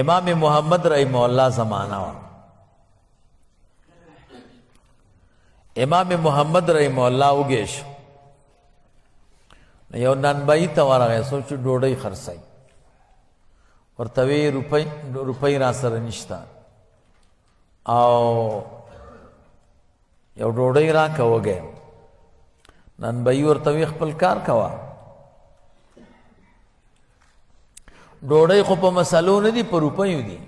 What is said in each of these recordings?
امام محمد رحمہ اللہ زمانہ وا امام محمد رحمہ اللہ وګیش یو ننبئی ته ورغی سوچ ډوډۍ خرڅای ورته وی روپۍ را سره نشته او یو ډوډۍ راکه وګی ننبئی ورته وی خپل کار کوه ډوډۍ خو په مسلو نه دي په روپیو دي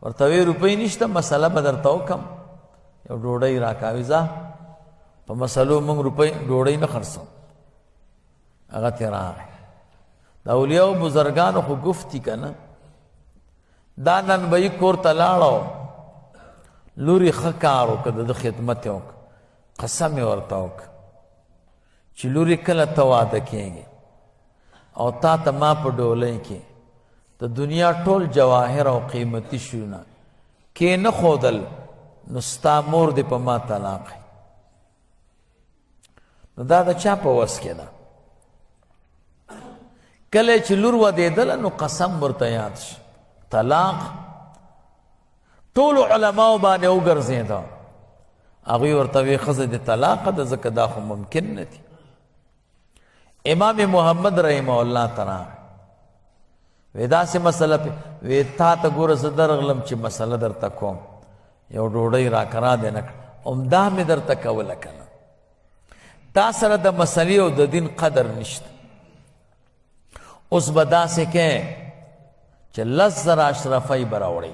ورته وی روپۍ نشته مسله به درته وکم یو ډوډۍ راکاوي ځه په مسلو موږ روپۍ ډوډۍ نه خرڅو هغه ترې راغی د اولیاو بزرګانو خو گفت دي که نه دا ننبئی کور ته لاړو لوري ښه کار وکړه د خدمت یې وکړه قسم یې ورته وکړه چې لوري کله ته واده کېږي او تا ته ما په ډولۍ کې د دنیا ټول جواهر او قیمتي شیونه کې نه ښودل نو ستا مور دې په ما طلاق نو دا د چا په وس کې ده کله چې لور ودېدله نو قسم ورته یاد شي طلاق ټولو علماو باندې وګرځېده هغوی ورته وی ښځه دې طلاقه ده ځکه دا خو ممکن نه دي امام محمد رحمه الله تعالی وی داسې مسله وی تا ته ګوره زه درغلم چې مسله درته کوم یو ډوډۍ راکه دې نه کړه عمده مې درته کوله که نه تا سره د مسلې او د دین قدر نشته اوس به داسې کې چې 10,000 اشرفۍ به راوړئ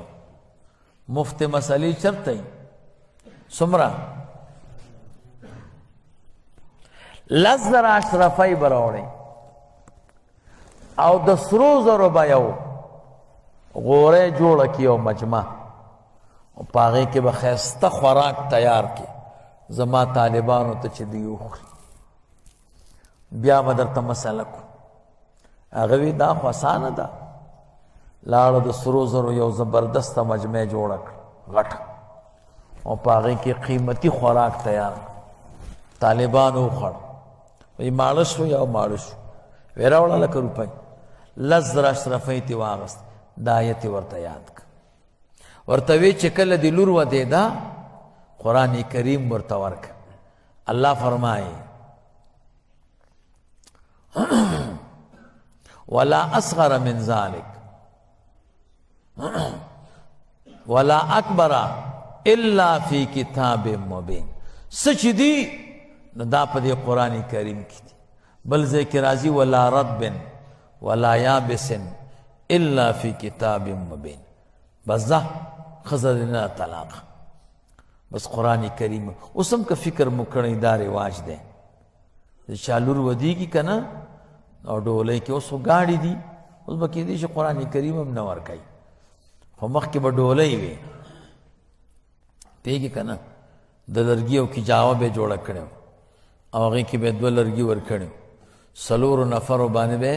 مفت مسلې چرته یي څومره 10,000 اشرفۍ به راوړئ او د سرو زرو به یو غوری جوړه کړي او مجمع او په هغې کې به ښایسته خوراک تیار کړي زما طالبانو ته چې دوی وخوري بیا به درته مسله کو هغه وی دا خو اسانه ده لاړه د سرو زرو یو زبردسته مجمع جوړه کړه غټه او په هغې کې قیمتي خوراک تیار طالبانو وخوړ وی ماړه شو یا ماړه شو وی راوړه لکه روپۍ 10,000 اشرفۍ تې واغست دا آیت یې ورته یاد کړه ورته وی چې کله دې لور ودېده قرآن کریم ورته ورکړه الله فرمایي ولا اصغر من ذلك ولا اکبر الا فی کتاب مبین سچ دی نو دا په دې قرآن کریم کې دي بل ځای کې راځي ولا رطب ولا یابس الا فی کتاب مبین بس ځه ښځه دې نه طلاق بس قرآن کریم اوس هم که فکر مو کړی دا رواج دی د چا لور ودېږي که نه او ډولۍ کې اوس خو ګاډي دي اوس به کېدی شي قرآن کریم هم نه ورکوي خو مخکې به ډولۍ وي پوهېږي که نه د لرګي او کجاوه به یې جوړه کړې او هغې کې به 2 لرګي ورکړي 4 نفرو باندې به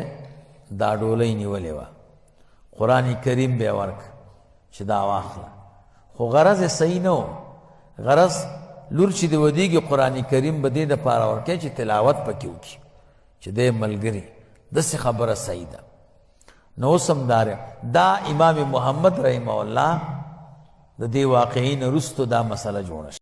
دا ډولۍ نیولې وه قرآن کریم به یې ورکړه چې دا واخله خو غرض یې صحیح نه و غرض لور چې د ودېږي قرآن کریم به دې دپاره ورکوي چې تلاوت پکې وکړي چې دی ملګري داسې خبره صحیح ده نو اوس هم دا امام محمد رحمه الله د دې واقعې نه وروستو دا مسله جوړه